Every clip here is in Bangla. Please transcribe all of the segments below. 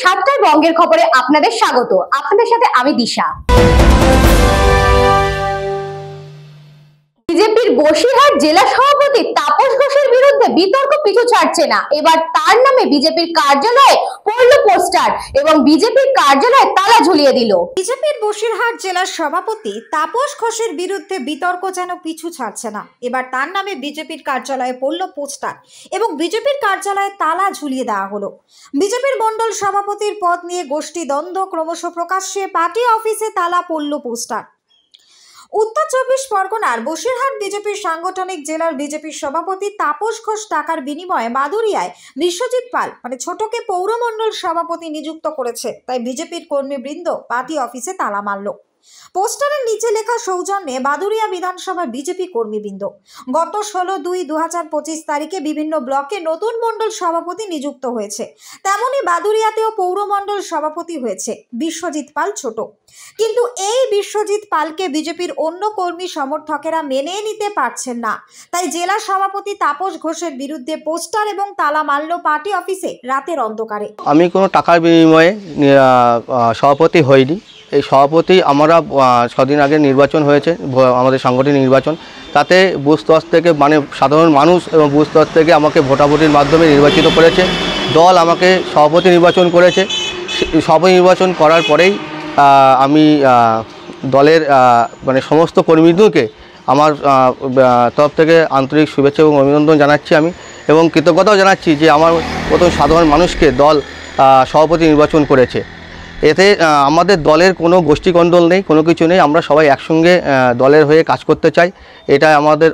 7টায় বঙ্গের খবরে আপনাদের স্বাগত। আপনাদের সাথে আমি দিশা। বিজেপির বসিরহাট জেলা সভাপতি তাপস ঘোষের বিরুদ্ধে বিতর্ক পিছু ছাড়ছে না। এবার তার নামে বিজেপির কার্যালয়ে পড়ল পোস্টার এবং বিজেপির কার্যালয়ে তালা ঝুলিয়ে দিল। বিজেপির বসিরহাট জেলার সভাপতি তাপস ঘোষের বিরুদ্ধে বিতর্ক যেন পিছু ছাড়ছে না। এবার তার নামে বিজেপির কার্যালয়ে পড়ল পোস্টার এবং বিজেপির কার্যালয়ে তালা ঝুলিয়ে দেওয়া হলো। বিজেপির মণ্ডল সভাপতির পদ নিয়ে গোষ্ঠী দ্বন্দ্ব ক্রমশ প্রকাশ্যে, পার্টি অফিসে তালা পড়ল পোস্টার। উত্তর 24 পরগনার বসিরহাট বিজেপির সাংগঠনিক জেলার বিজেপির সভাপতি তাপস ঘোষ টাকার বিনিময়ে মাদুরিয়ায় বিশ্বজিৎ পাল ছোটকে পৌরমণ্ডল সভাপতি নিযুক্ত করেছে, তাই বিজেপির কর্মীবৃন্দ পার্টি অফিসে তালা মারল। পোস্টারের নিচে লেখা সৌজন্যে বাদুরিয়া বিধানসভা বিজেপি কর্মীবৃন্দ। গত 16/2/2025 তারিখে বিভিন্ন ব্লকে নতুন মণ্ডল সভাপতি নিযুক্ত হয়েছে, তেমনি বাদুরিয়াতেও পৌরমণ্ডল সভাপতি হয়েছে বিশ্বজিৎ পাল ছোট। কিন্তু এই বিশ্বজিৎ পালকে বিজেপির অন্য কর্মী সমর্থকেরা মেনে নিতে পারছেন না, তাই জেলা সভাপতি তাপস ঘোষের বিরুদ্ধে পোস্টার এবং তালা মারল পার্টি অফিসে রাতের অন্ধকারে। আমি কোনো টাকার বিনিময়ে সভাপতি হইনি। এই সভাপতি আমরা 6 দিন আগে নির্বাচন হয়েছে, আমাদের সাংগঠনিক নির্বাচন, তাতে বুথ স্তর থেকে মানে সাধারণ মানুষ এবং বুথ স্তর থেকে আমাকে ভোটাভুটির মাধ্যমে নির্বাচিত করেছে। দল আমাকে সভাপতি নির্বাচন করেছে। সভাপতি নির্বাচন করার পরেই আমি দলের মানে সমস্ত কর্মীদেরকে আমার তরফ থেকে আন্তরিক শুভেচ্ছা এবং অভিনন্দন জানাচ্ছি আমি, এবং কৃতজ্ঞতাও জানাচ্ছি যে আমার মতো সাধারণ মানুষকে দল সভাপতি নির্বাচন করেছে। এতে আমাদের দলের কোনো গোষ্ঠীকন্দল নেই, কোনো কিছু নেই। আমরা সবাই একসঙ্গে দলের হয়ে কাজ করতে চাই, এটা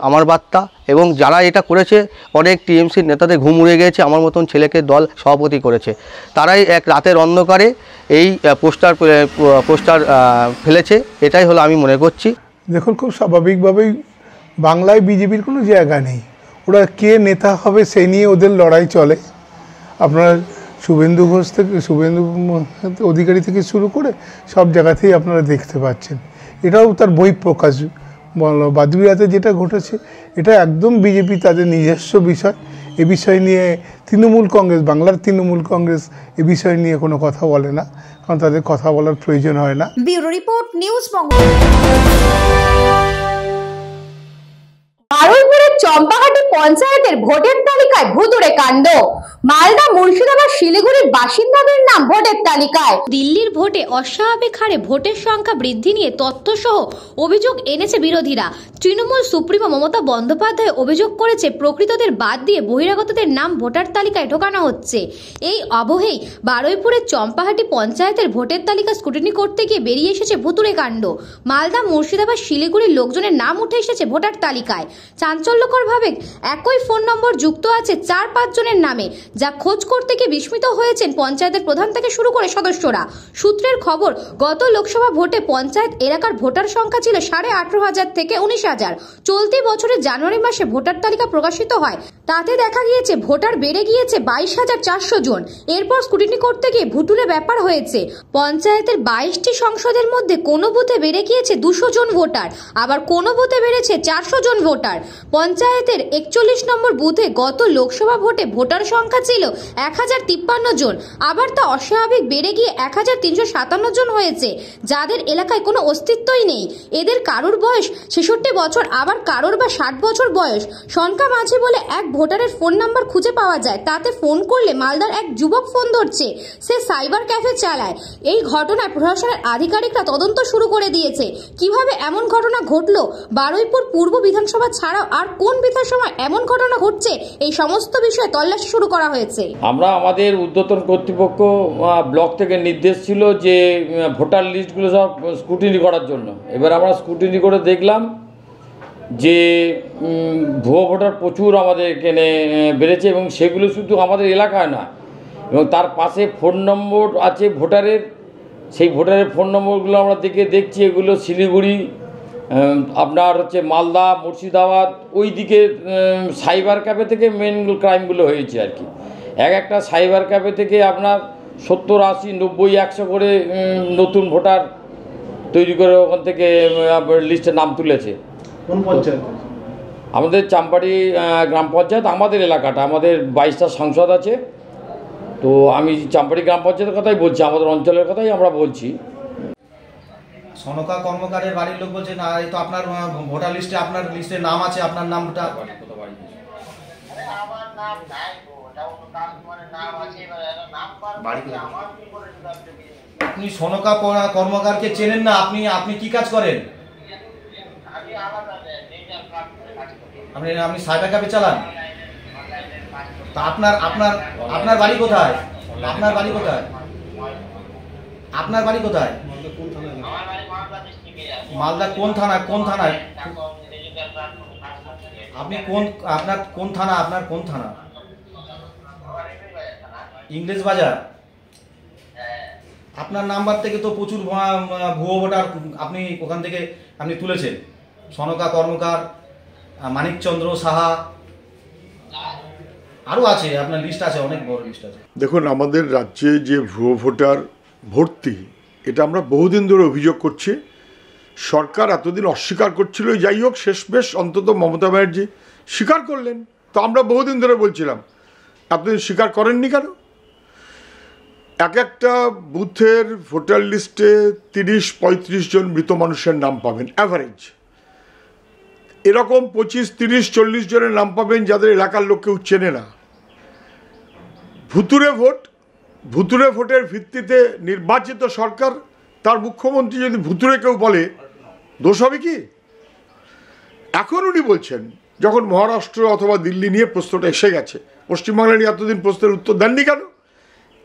আমার বার্তা। এবং যারা এটা করেছে, অনেক টিএমসির নেতাদের ঘুম উড়ে গিয়েছে, আমার মতন ছেলেকে দল সভাপতি করেছে। তারাই এক রাতের অন্ধকারে এই পোস্টার ফেলেছে, এটাই হলো আমি মনে করছি। দেখুন, খুব স্বাভাবিকভাবেই বাংলায় বিজেপির কোনো জায়গা নেই। ওরা কে নেতা হবে সেই নিয়ে ওদের লড়াই চলে। আপনার শুভেন্দু ঘোষ থেকে শুভেন্দু অধিকারী থেকে শুরু করে সব জায়গাতেই আপনারা দেখতে পাচ্ছেন। এটাও তার বহিঃপ্রকাশ। বাদুরিয়াতে যেটা ঘটেছে এটা একদম বিজেপি তাদের নিজস্ব বিষয়। এ বিষয় নিয়ে তৃণমূল কংগ্রেস, বাংলার তৃণমূল কংগ্রেস এ বিষয় নিয়ে কোনো কথা বলে না, কারণ তাদের কথা বলার প্রয়োজন হয় না। ব্যুরো রিপোর্ট, নিউজ বঙ্গ। বারুইপুরের চম্পাহাটি পঞ্চায়েতের ভোটের তালিকায় ভুতুড়ে কাণ্ড। মালদা, মুর্শিদাবাদ, শিলিগুড়ির বাসিন্দাদের নাম ভোটের তালিকায়। দিল্লির ভোটে অস্বাভাবিক হারে ভোটের সংখ্যা বৃদ্ধি নিয়ে তথ্যসহ অভিযোগ এনেছে বিরোধীরা। তৃণমূল সুপ্রিমো মমতা বন্দ্যোপাধ্যায় অভিযোগ করেছে, প্রকৃতদের বাদ দিয়ে বহিরাগতদের নাম ভোটার তালিকায় ঢোকানো হচ্ছে। এই আবহেই বারুইপুরের চম্পাহাটি পঞ্চায়েতের ভোটের তালিকা স্ক্রুটিনি করতে গিয়ে বেরিয়ে এসেছে ভুতুড়ে কাণ্ড। মালদা, মুর্শিদাবাদ, শিলিগুড়ির লোকজনের নাম উঠে এসেছে ভোটার তালিকায়। চাঞ্চল্যকরভাবে একই ফোন নম্বর যুক্ত আছে 4-5 জনের নামে, যা খোঁজ করতে গিয়ে বিস্মিত হয়েছেন পঞ্চায়েতের প্রধান থেকে শুরু করে সদস্যরা। সূত্রের খবর, গত লোকসভা ভোটে পঞ্চায়েত এলাকার ভোটার সংখ্যা ছিল 18,500 থেকে 19,000। চলতি বছরের জানুয়ারি মাসে ভোটার তালিকা প্রকাশিত হয়, তাতে দেখা গিয়েছে ভোটার বেড়ে গিয়েছে 22,400 জন। এরপর স্ক্রুটিনি করতে গিয়ে ভুতুড়ে ব্যাপার হয়েছে। পঞ্চায়েতের 22টি সংসদের মধ্যে কোনো বুথে বেড়ে গিয়েছে 200 জন ভোটার, আবার কোনো বুথে বেড়েছে 400 জন ভোটার। পঞ্চায়েতের 41 নম্বর বুথে গত লোকসভা ভোটে ভোটার সংখ্যা ছিল 1053 জন, আবার তা অস্বাভাবিক বেড়ে গিয়ে 1357 জন হয়েছে, যাদের এলাকায় কোনো অস্তিত্বই নেই। এদের কারোর বয়স 66 বছর, আবার কারোর বা 60 বছর বয়স। শঙ্কা মাঝি বলে এক ভোটারের ফোন নাম্বার খুঁজে পাওয়া যায়, তাতে ফোন করলে মালদার এক যুবক ফোন ধরছে, সে সাইবার ক্যাফে চালায়। এই ঘটনায় প্রশাসনের আধিকারিকরা তদন্ত শুরু করে দিয়েছে। কিভাবে এমন ঘটনা ঘটলো, বারুইপুর পূর্ব বিধানসভা ছাড়াও আর কোন বিধানসভায় এমন ঘটনা ঘটছে, এই সমস্ত বিষয়ে তল্লাশি শুরু করা হয়েছে। আমরা আমাদের ঊর্ধ্বতন কর্তৃপক্ষ ব্লক থেকে নির্দেশ ছিল যে ভোটার লিস্টগুলো সব স্ক্রুটিনি করার জন্য। এবার আমরা স্ক্রুটিনি করে দেখলাম যে ভুয়ো ভোটার প্রচুর আমাদের এখানে বেড়েছে, এবং সেগুলো শুধু আমাদের এলাকায় না, এবং তার পাশে ফোন নম্বর আছে ভোটারের, সেই ভোটারের ফোন নম্বরগুলো আমরা দেখছি এগুলো শিলিগুড়ি, আপনার হচ্ছে মালদা, মুর্শিদাবাদ, ওই দিকে সাইবার ক্যাফে থেকে মেন ক্রাইমগুলো হয়েছে আর কি। একটা সাইবার ক্যাফে থেকে আপনার 70, 80, 90, 100 করে নতুন ভোটার তৈরি করে ওখান থেকে লিস্টে নাম তুলেছে। কোন পঞ্চায়েত? আমাদের চাম্পাড়ি গ্রাম পঞ্চায়েত, আমাদের এলাকাটা, আমাদের 22টা সংসদ আছে, তো আমি চাম্পাড়ি গ্রাম পঞ্চায়েতের কথাই বলছি, আমাদের অঞ্চলের কথাই আমরা বলছি। সনকা কর্মকারের বাড়ির লোক বলছে না, এই তো আপনার ভোটার লিস্টে আপনার লিস্টে নাম আছে, আপনার নামটা আপনি সনকা কর্মকারকে চেনেন না? আপনি আপনি কি কাজ করেন? আপনি সাইবার ক্যাফে চালান? তা আপনার আপনার আপনার বাড়ি কোথায়? আপনার বাড়ি কোথায়? আপনার বাড়ি কোথায়? মালদা কোন থানা? কোন থানায় আপনি? কোন আপনার কোন থানা? আপনার কোন থানা? ইংলিশ বাজার। আপনার নাম্বার থেকে তো প্রচুর ভুয়ো ভোটার আপনি ওখান থেকে আপনি তুলেছেন। সনকা কর্মকার, মানিকচন্দ্র সাহা, আরও আছে, আপনার লিস্ট আছে, অনেক বড় লিস্ট আছে। দেখুন, আমাদের রাজ্যে যে ভুয়ো ভোটার ভর্তি, এটা আমরা বহুদিন ধরে অভিযোগ করছি। সরকার এতদিন অস্বীকার করছিল, যাই হোক শেষমেশ অন্তত মমতা ব্যানার্জি স্বীকার করলেন। তো আমরা বহুদিন ধরে বলছিলাম, এতদিন স্বীকার করেননি কেন? এক একটা বুথের ভোটার লিস্টে 30-35 জন মৃত মানুষের নাম পাবেন অ্যাভারেজ। এরকম 25-30-40 জনের নাম পাবেন যাদের এলাকার লোক কেউ চেনে না। ভুতুরে ভোটের ভিত্তিতে নির্বাচিত সরকার, তার মুখ্যমন্ত্রী যদি ভুতুরে কেউ বলে, দোষ হবে কি? এখন উনি বলছেন, যখন মহারাষ্ট্র অথবা দিল্লি নিয়ে প্রশ্নটা এসে গেছে, পশ্চিমবাংলা নিয়ে এতদিন প্রশ্নের উত্তর দেননি কেন?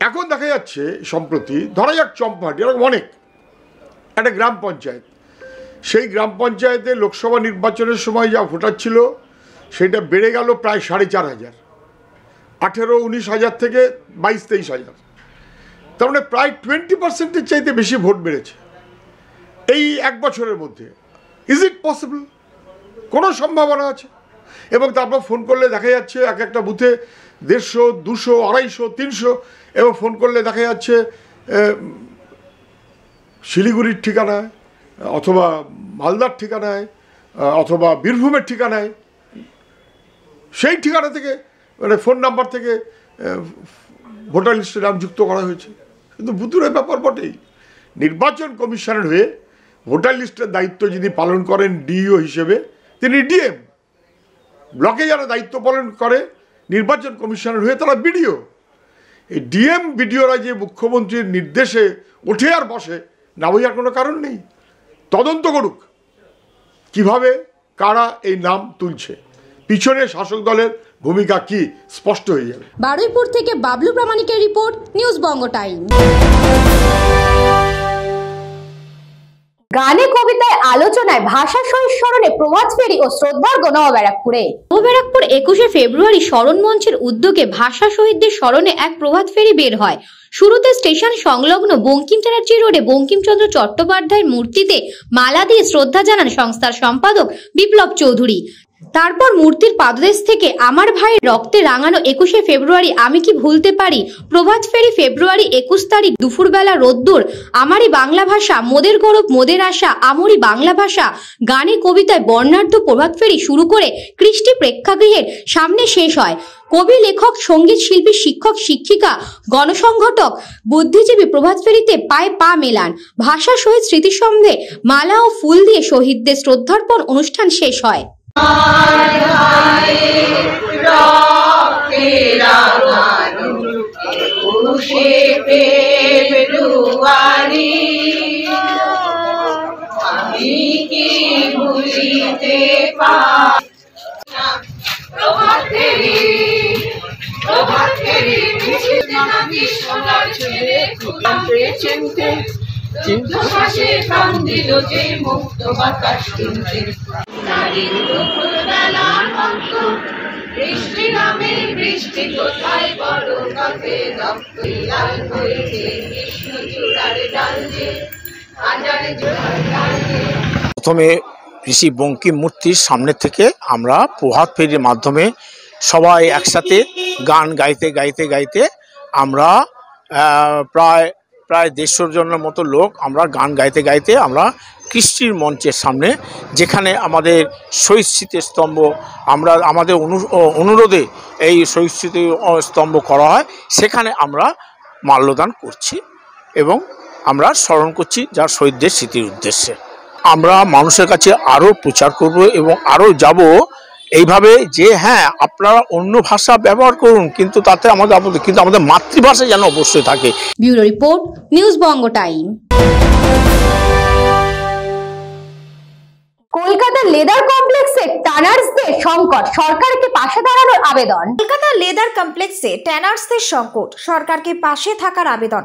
এখন দেখা যাচ্ছে সম্প্রতি, ধরা যাক চম্পাহাটি, এরকম অনেক, একটা গ্রাম পঞ্চায়েত, সেই গ্রাম পঞ্চায়েতে লোকসভা নির্বাচনের সময় যা ভোটার ছিল সেটা বেড়ে গেল প্রায় 4,500, 18-19 হাজার থেকে 22-23 হাজার। তার মানে প্রায় 20%-এর চাইতে বেশি ভোট বেড়েছে এই এক বছরের মধ্যে। Is it possible? কোনো সম্ভাবনা আছে? এবং তারপর ফোন করলে দেখা যাচ্ছে এক একটা বুথে 150, 200, 250, 300, এবং ফোন করলে দেখা যাচ্ছে শিলিগুড়ির ঠিকানায় অথবা মালদার ঠিকানায় অথবা বীরভূমের ঠিকানায়, সেই ঠিকানা থেকে মানে ফোন নাম্বার থেকে ভোটার লিস্টে নাম যুক্ত করা হয়েছে। কিন্তু ভুতুরে ব্যাপার বটেই। নির্বাচন কমিশনের হয়ে ভোটার লিস্টের দায়িত্ব যিনি পালন করেন ডিইও হিসেবে, তিনি ডিএম। ব্লকে যারা দায়িত্ব পালন করে নির্বাচন কমিশনের হয়ে, তারা বিডিও। এই ডিএম বিডিওরা যে মুখ্যমন্ত্রীর নির্দেশে ওঠে আর বসে, না বোঝার কোনো কারণ নেই। তদন্ত করুক কিভাবে কারা এই নাম তুলছে, পিছনে শাসক দলের ভূমিকা কি স্পষ্ট হয়ে যাবে। বারুইপুর থেকে বাবলু প্রামাণিকের রিপোর্ট, নিউজ বঙ্গ টাইম। গানে কবিতায় আলোচনায় ভাষা শহীদ স্মরণে প্রভাত ফেরি ও শ্রদ্ধার্ঘ নবব্যারাকপুরে। নবব্যারাকপুর 21শে ফেব্রুয়ারি স্মরণ মঞ্চের উদ্যোগে ভাষা শহীদদের স্মরণে এক প্রভাত ফেরি বের হয়। শুরুতে স্টেশন সংলগ্ন বঙ্কিম চ্যাটার্জি রোডে বঙ্কিমচন্দ্র চট্টোপাধ্যায়ের মূর্তিতে মালা দিয়ে শ্রদ্ধা জানান সংস্থার সম্পাদক বিপ্লব চৌধুরী। তারপর মূর্তির পাদদেশ থেকে আমার ভাইয়ের রক্তে রাঙানো 21শে ফেব্রুয়ারি আমি কি ভুলতে পারি প্রভাত ফেরি ফেব্রুয়ারি 21 তারিখ দুপুরবেলা রোদ্দুর আমারই বাংলা ভাষা মোদের গৌরব মোদের আশা আমরি বাংলা ভাষা গানে কবিতায় বর্ণাঢ্য প্রভাত ফেরি শুরু করে কৃষ্টি প্রেক্ষাগৃহের সামনে শেষ হয়। কবি, লেখক, সঙ্গীত শিল্পী, শিক্ষক, শিক্ষিকা, গণসংগঠক, বুদ্ধিজীবী প্রভাত ফেরিতে পায়ে পা মেলান। ভাষা শহীদ স্মৃতিস্তম্ভে মালা ও ফুল দিয়ে শহীদদের শ্রদ্ধার্পণ অনুষ্ঠান শেষ হয়। প্রথমে ঋষি বঙ্কিম মূর্তির সামনে থেকে আমরা প্রভাত ফেরির মাধ্যমে সবাই একসাথে গান গাইতে গাইতে গাইতে আমরা প্রায় 150 জনের মতো লোক আমরা গান গাইতে গাইতে আমরা কৃষ্টির মঞ্চের সামনে, যেখানে আমাদের শহীদ স্মৃতিস্তম্ভ আমরা আমাদের অনুরোধে এই শহীদ স্মৃতিস্তম্ভ করা হয়, সেখানে আমরা মাল্যদান করছি এবং আমরা স্মরণ করছি যার শহীদদের স্মৃতির উদ্দেশ্যে। আমরা মানুষের কাছে আরও প্রচার করব এবং আরও যাব এইভাবে যে হ্যাঁ আপনারা অন্য ভাষা ব্যবহার করুন, কিন্তু তাতে আমাদের মাতৃভাষা যেন অবশ্যই থাকে। ব্যুরো রিপোর্ট, নিউজ বঙ্গ টাইম। কলকাতা লেদার কমপ্লেক্সে টানার্সদের সংকট, সরকারকে পাশে দাঁড়ানোর আবেদন। কলকাতা লেদার কমপ্লেক্সে ট্যানার্সদের সংকট, সরকারকে পাশে থাকার আবেদন।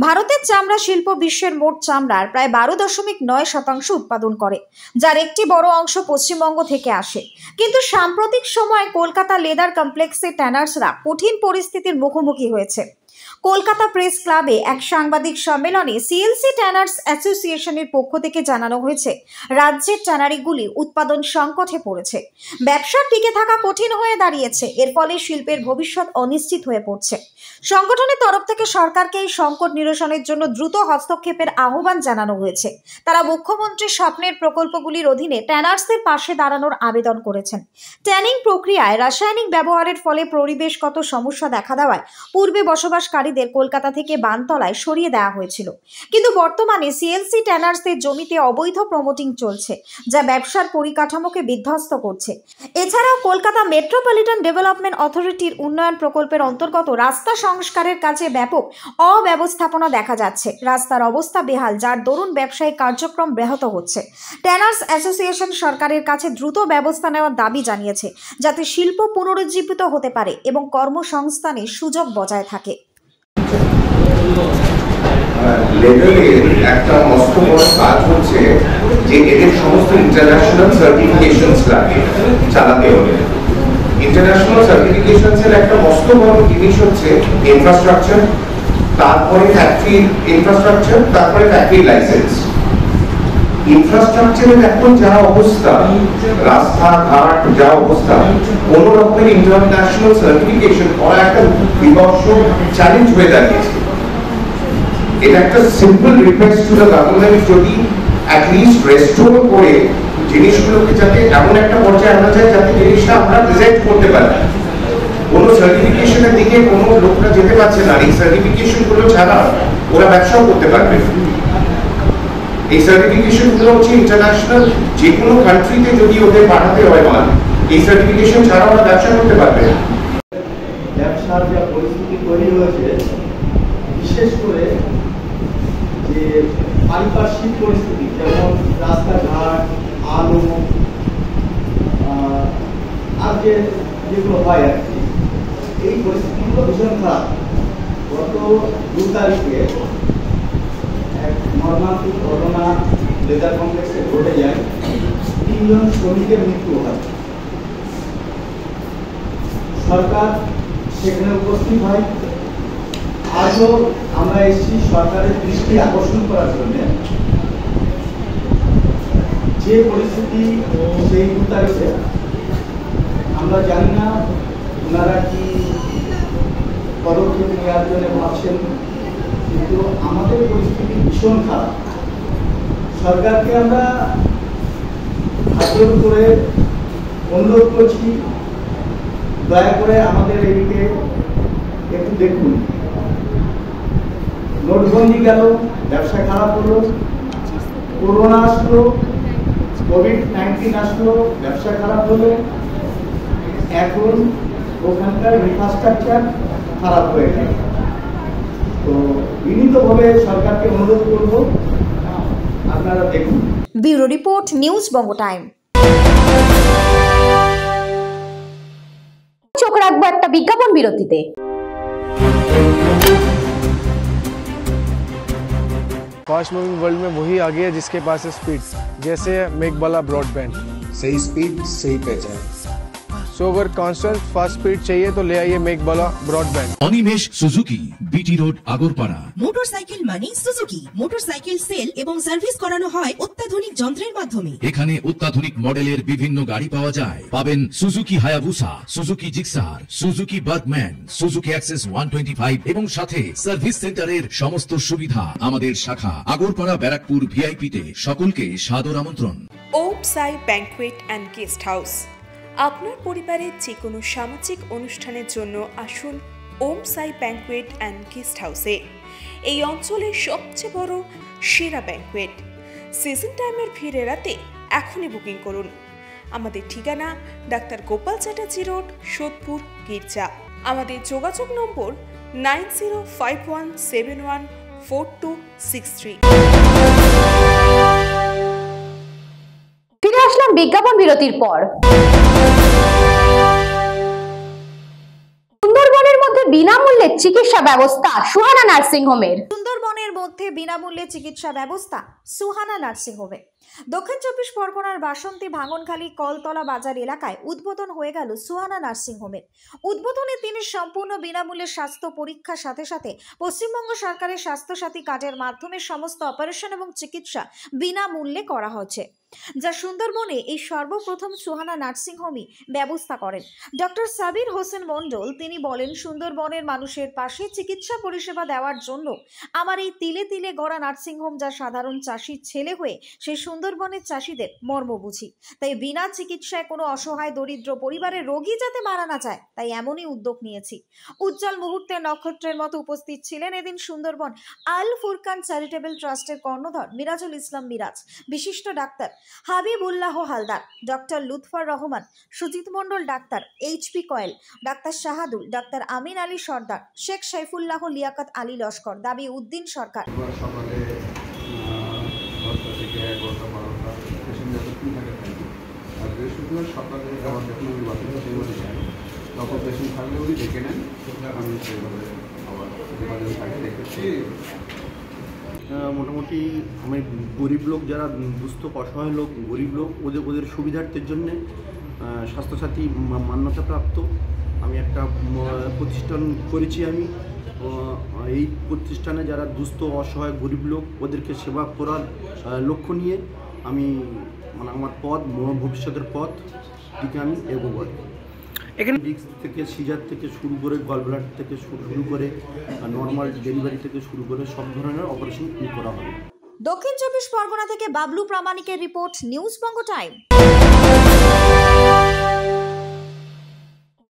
ভারতের চামড়া শিল্প বিশ্বের মোট চামড়ার প্রায় 12.9% উৎপাদন করে, যার একটি বড় অংশ পশ্চিমবঙ্গ থেকে আসে। কিন্তু সাম্প্রতিক সময়ে কলকাতা লেদার কমপ্লেক্সে ট্যানার্সরা কঠিন পরিস্থিতির মুখোমুখি হয়েছে। কলকাতা প্রেস ক্লাবে এক সাংবাদিক সম্মেলনে সিএলসি ট্যানার্স অ্যাসোসিয়েশনের পক্ষ থেকে জানানো হয়েছে, রাজ্যের ট্যানারিগুলি উৎপাদন সংকটে পড়েছে, ব্যবসা টিকে থাকা কঠিন হয়ে দাঁড়িয়েছে। এর ফলে শিল্পের ভবিষ্যৎ অনিশ্চিত হয়ে পড়ছে। সংগঠনের তরফ থেকে সরকারকে এই সংকট নিরসনের জন্য দ্রুত হস্তক্ষেপের আহ্বান জানানো হয়েছে। তারা মুখ্যমন্ত্রীর স্বপ্নের প্রকল্পগুলির অধীনে ট্যানার্সদের পাশে দাঁড়ানোর আবেদন করেছেন। ট্যানিং প্রক্রিয়ায় রাসায়নিক ব্যবহারের ফলে পরিবেশগত সমস্যা দেখা দেওয়ায় পূর্বে বসবাসকারীদের কলকাতা থেকে বানতলায় সরিয়ে দেওয়া হয়েছিল। কিন্তু বর্তমানে সিএলসি ট্যানার্সদের জমিতে অবৈধ প্রমোটিং চলছে, যা ব্যবসার পরিকাঠামোকে বিধ্বস্ত করছে। এছাড়াও কলকাতা মেট্রোপলিটন ডেভেলপমেন্ট অথরিটির উন্নয়ন প্রকল্পের অন্তর্গত রাস্তা সংস্কারের কাজে ব্যাপক অব্যবস্থাপনা দেখা যাচ্ছে। রাস্তার অবস্থা বেহাল, যার দরুন ব্যবসায়িক কার্যক্রম ব্যাহত হচ্ছে। ট্যানার্স অ্যাসোসিয়েশন সরকারের কাছে দ্রুত ব্যবস্থা নেওয়ার দাবি জানিয়েছে, যাতে শিল্প পুনরুজ্জীবিত হতে পারে এবং কর্মসংস্থানের সুযোগ বজায় থাকে। লেভেলের একটা মস্ত বড় কাজ হচ্ছে যে এদের সমস্ত ইন্টারন্যাশনাল সার্টিফিকেশনস লাগে চালাতে হবে। ইন্টারন্যাশনাল সার্টিফিকেশনসের একটা মস্ত বড় জিনিস হচ্ছে ইনফ্রাস্ট্রাকচার, তারপরে ফ্যাক্টরি ইনফ্রাস্ট্রাকচার, তারপরে ফ্যাক্টরি লাইসেন্স। ইনফ্রাস্ট্রাকচারের এখন যা অবস্থা, রাস্তাঘাট যা অবস্থা, কোন রকমের ইন্টারন্যাশনাল সার্টিফিকেশন করা একটা বিভৎস চ্যালেঞ্জ হয়ে দাঁড়িয়েছে। এটা একটা simple request to the government, যদি অ্যাটলিস্ট রেস্টোর করে জিনিসগুলোকে যাতে এমন একটা পর্যায়ে আনা যায় যাতে জিনিসটা আমরা প্রেজেন্ট করতে পারি। কোনো সার্টিফিকেশনের দিকে কোনো লোকরা যেতে পারছে না, এই সার্টিফিকেশনগুলো ছাড়া ওরা ব্যবসাও করতে পারবে। এই সার্টিফিকেশনগুলো হচ্ছে ইন্টারন্যাশনাল, যে কোনো কান্ট্রিতে যদি ওদের পাঠাতে হয় মাল, এই সার্টিফিকেশন ছাড়া ওরা ব্যবসা করতে পারবে না। ব্যবসার যা পরিস্থিতি তৈরি হয়েছে, বিশেষ করে যে পারিপার্শ্বিক পরিস্থিতি, যেমন রাস্তাঘাট, আলো আর যেগুলো হয় আর কি, এই পরিস্থিতিগুলো ভীষণ খারাপ। গত 2 তারিখে এক মর্মান্তিক ঘটনা লেদার কমপ্লেক্সে ঘটে যায়, 3 জন শ্রমিকের মৃত্যু হয়। সরকার সেখানে উপস্থিত হয়। আজও আমরা এসেছি সরকারের দৃষ্টি আকর্ষণ করার জন্য। যে পরিস্থিতি সেই 2 তারিখে, আমরা জানি না ওনারা কি পদক্ষেপ নেওয়ার জন্য ভাবছেন, কিন্তু আমাদের পরিস্থিতি ভীষণ খারাপ। সরকারকে আমরা আগ্রহ করে অনুরোধ করছি, দয়া করে আমাদের এদিকে একটু দেখুন। নোটবন্দি গেল, ব্যবসা খারাপ হলো, করোনা আসলো, কোভিড-19 আসলো, ব্যবসা খারাপ হলো, এখন ওখানকার ইনফ্রাস্ট্রাকচার খারাপ হয়ে গেল। তো বিনীতভাবে সরকারকে অনুরোধ করব, আপনারা দেখুন। ব্যুরো রিপোর্ট, নিউজ বঙ্গ টাইম। চোখ রাখবো একটা বিজ্ঞাপন বিরতিতে। फास्ट मूविंग वर्ल्ड में वही आगे है जिसके पास है स्पीड, जैसे मेघबाला ब्रॉडबैंड। सही स्पीड, सही पहचान। सो अगर कांस्टेंट फास्ट स्पीड चाहिए तो ले आइए Meghbala broadband. Animesh Suzuki, BT road, Agarpara. Motorcycle মানে সুজুকি। মোটরসাইকেল সেল এবং সার্ভিস করানো হয় অত্যাধুনিক যন্ত্রের মাধ্যমে। এখানে অত্যাধুনিক মডেলের বিভিন্ন গাড়ি পাওয়া যায়। পাবেন Suzuki Hayabusa, Suzuki Gixxer, Suzuki Bergman, Suzuki access 125 এবং সাথে সার্ভিস সেন্টারের সমস্ত সুবিধা। আমাদের শাখা আগরপাড়া ব্যারাকপুর ভিআইপি তে। সকলকে সাদর আমন্ত্রণ। ওম সাই ব্যাংকুয়েট অ্যান্ড গেস্ট হাউস। আপনার পরিবারের যে কোনো সামাজিক অনুষ্ঠানের জন্য আসুন ওম সাই ব্যাংকুয়েট অ্যান্ড গেস্ট হাউসে। এই অঞ্চলের সবচেয়ে বড় সেরা ব্যাংকুয়েট। সিজন টাইমের ভিড় এড়াতে এখনই বুকিং করুন। আমাদের ঠিকানা ডাক্তার গোপাল চ্যাটার্জি রোড, সোদপুর, গির্জা। আমাদের যোগাযোগ নম্বর 9051714263। ফিরে আসলাম বিজ্ঞাপন বিরতির পর। সুন্দরবনের মধ্যে বিনামূল্যে চিকিৎসা ব্যবস্থা সুহানা নার্সিং হোমের। সুন্দরবনের মধ্যে বিনামূল্যে চিকিৎসা ব্যবস্থা সুহানা নার্সিং হোমে। দক্ষিণ চব্বিশ পরগনার বাসন্তী ভাঙনখালী কলতলা বাজার এলাকায় উদ্বোধন হয়ে গেল সুহানা নার্সিং হোমের। উদ্বোধনে তিনি সম্পূর্ণ বিনামূল্যে স্বাস্থ্য পরীক্ষার সাথে সাথে পশ্চিমবঙ্গ সরকারের স্বাস্থ্যসাথী কার্ডের মাধ্যমে সমস্ত অপারেশন এবং চিকিৎসা বিনামূল্যে করা হচ্ছে, যা সুন্দরবনে এই সর্বপ্রথম সুহানা নার্সিং হোমই ব্যবস্থা করেন ডক্টর সাবির হোসেন মণ্ডল। তিনি বলেন, সুন্দরবনের মানুষের পাশে চিকিৎসা পরিষেবা দেওয়ার জন্য আমার এই তিলে তিলে গড়া নার্সিং হোম, যা সাধারণ চাষির ছেলে হয়ে সেই সুন্দরবনের চাষিদের মর্ম বুঝি। তাই বিনা চিকিৎসায় কোনো অসহায় দরিদ্র পরিবারের রোগী যাতে মারা না যায়, তাই এমনই উদ্যোগ নিয়েছি। উজ্জ্বল মুহূর্তে নক্ষত্রের মতো উপস্থিত ছিলেন এদিন সুন্দরবন আল ফুরকান চ্যারিটেবল ট্রাস্টের কর্ণধার মিরাজুল ইসলাম মিরাজ, বিশিষ্ট ডাক্তার হাবিবুল্লাহ হালদার, ডক্টর লুৎফর রহমান, সুজিত মণ্ডল ডাক্তার, এইচপি কয়েল, ডাক্তার শাহাদুল, ডাক্তার আমিন আলী সর্দার, শেখ সাইফুল্লাহ, লিয়াকত আলী লস্কর, দাবি উদ্দিন সরকার। সকালে 10টা থেকে 11টা 12টা পেশেন্ট যতক্ষণ থাকে থাকি, আর বৃহস্পতিবার সকালে আমার যখন আমি বাথরুমে সেভাবে যাই, তখন পেশেন্ট থাকলে উনি ডেকে নেন, আমি সেভাবে আবার যোগাযোগ থাকে দেখেছি। মোটামুটি আমি গরিব লোক, যারা দুস্থ অসহায় লোক, গরিব লোক, ওদের সুবিধার্থের জন্যে স্বাস্থ্যসাথী মান্যতাপ্রাপ্ত আমি একটা প্রতিষ্ঠান করেছি। আমি এই প্রতিষ্ঠানে যারা দুস্থ অসহায় গরিব লোক, ওদেরকে সেবা করার লক্ষ্য নিয়ে আমি আমার পথ, ভবিষ্যতের পথ দিকে আমি এগোবো। এখানে ডিস্ক থেকে, সিজার থেকে শুরু করে, গলব্লাডার থেকে শুরু করে, নর্মাল ডেলিভারি থেকে শুরু করে সব ধরনের অপারেশন করা হবে। দক্ষিণ চব্বিশ পরগনা থেকে বাবলু প্রামাণিকের রিপোর্ট, নিউজ বঙ্গ টাইম।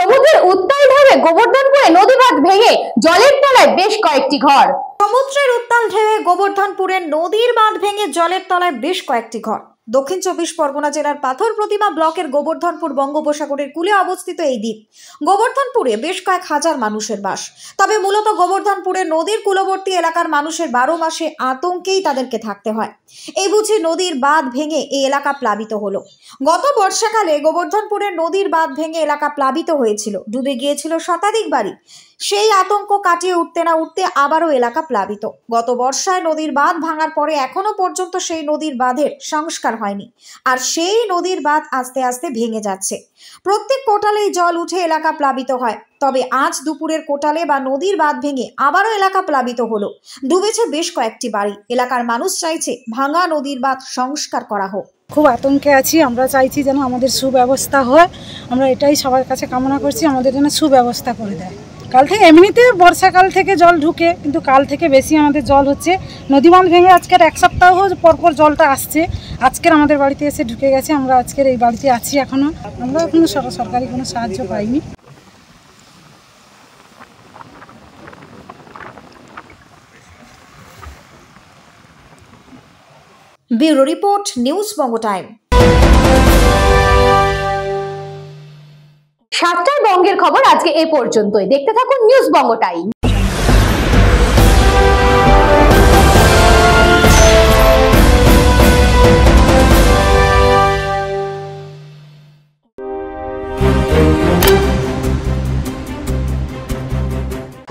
সমুদ্রের উত্তাল ঢেউয়ে গোবর্ধনপুরে নদী বাঁধ ভেঙে জলের তলায় বেশ কয়েকটি ঘর। সমুদ্রের উত্তাল ঢেউয়ে গোবর্ধনপুরের নদীর বাঁধ ভেঙে জলের তলায় বেশ কয়েকটি ঘর। দক্ষিণ চব্বিশ পরগনা জেলার পাথর প্রতিমা ব্লকের গোবর্ধনপুর বঙ্গোপসাগরের কূলে অবস্থিত এই দ্বীপ। গোবর্ধনপুরে বেশ কয়েক হাজার মানুষের বাস। তবে মূলত গোবর্ধনপুরের নদীর কূলবর্তী এলাকার মানুষের 12 মাসে আতঙ্কেই তাদেরকে থাকতে হয়। এই বুঝি নদীর বাঁধ ভেঙে এই এলাকা প্লাবিত হলো। গত বর্ষাকালে গোবর্ধনপুরের নদীর বাঁধ ভেঙে এলাকা প্লাবিত হয়েছিল, ডুবে গিয়েছিল শতাধিক বাড়ি। সেই আতঙ্ক কাটিয়ে উঠতে না উঠতে আবারও এলাকা প্লাবিত। গত বর্ষায় নদীর বাঁধ ভাঙার পরে এখনো পর্যন্ত সেই নদীর বাঁধের সংস্কার হয়নি, আর সেই নদীর বাঁধ আস্তে আস্তে ভেঙে যাচ্ছে। প্রত্যেক কোটালেই জল উঠে এলাকা প্লাবিত হয়। তবে আজ দুপুরের কোটালে বা নদীর বাঁধ ভেঙে আবারও এলাকা প্লাবিত হলো, ডুবেছে বেশ কয়েকটি বাড়ি। এলাকার মানুষ চাইছে ভাঙা নদীর বাঁধ সংস্কার করা হোক। খুব আতঙ্কে আছি, আমরা চাইছি যেন আমাদের সুব্যবস্থা হয়। আমরা এটাই সবার কাছে কামনা করছি, আমাদের যেন সুব্যবস্থা করে দেয়। কাল থেকে এমনিতে বর্ষাকাল থেকে জল ঢুকে, কিন্তু কাল থেকে বেশি আমাদের জল হচ্ছে। নদী বাঁধ ভেঙে আজকের 1 সপ্তাহ পরপর জলটা আসছে। আজকের আমাদের বাড়িতে এসে ঢুকে গেছে। আমরা আজকের এই বাড়িতে আছি এখনো। আমরা এখনো সরকারি কোনো সাহায্য পাইনি। ব্যুরো রিপোর্ট, নিউজ বঙ্গ টাইম। 7টার বঙ্গের খবর আজকে এ পর্যন্তই। দেখতে থাকুন নিউজ বঙ্গ টাইম।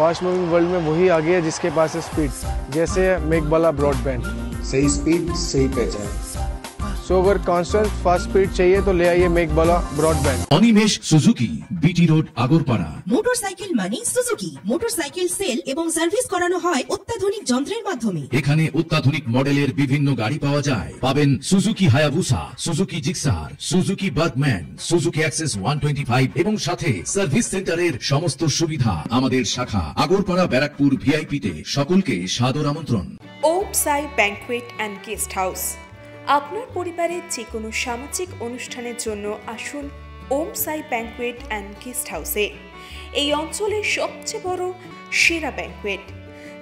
फास्ट मूविंग वर्ल्ड में वही आगे है जिसके पास है स्पीड, जैसे मेघबाला ब्रॉडबैंड। सही स्पीड, सही पहचान। सोवर कॉन्स्टेंट फास्ट स्पीड चाहिए तो ले आइए मेक बोला broadband. Animesh Suzuki, BT road, Agarpara. Motorcycle মানে সুজুকি মোটরসাইকেল সেল এবং সার্ভিস করানো হয় অত্যাধুনিক যন্ত্রের মাধ্যমে। এখানে অত্যাধুনিক মডেলের বিভিন্ন গাড়ি পাওয়া যায়। পাবেন Suzuki Hayabusa, Suzuki Gixxer, Suzuki Bergman, Suzuki access 125 এবং সাথে সার্ভিস সেন্টারের সমস্ত সুবিধা। আমাদের শাখা আগরপাড়া ব্যারাকপুর ভিআইপি তে। সকলকে সাদর আমন্ত্রণ। ওম সাই ব্যাংকুয়েট অ্যান্ড গেস্ট হাউস। আপনার পরিবারের যে কোনো সামাজিক অনুষ্ঠানের জন্য আসুন ওম সাই ব্যাংকুয়েট অ্যান্ড গেস্ট হাউসে। এই অঞ্চলের সবচেয়ে বড় সেরা ব্যাংকুয়েট।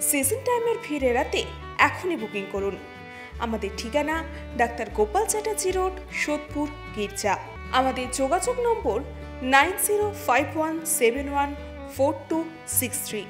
সিজন টাইমের ভিড় এড়াতে এখনই বুকিং করুন। আমাদের ঠিকানা ডাক্তার গোপাল চ্যাটার্জি রোড, সোদপুর, গির্জা। আমাদের যোগাযোগ নম্বর 9051714263।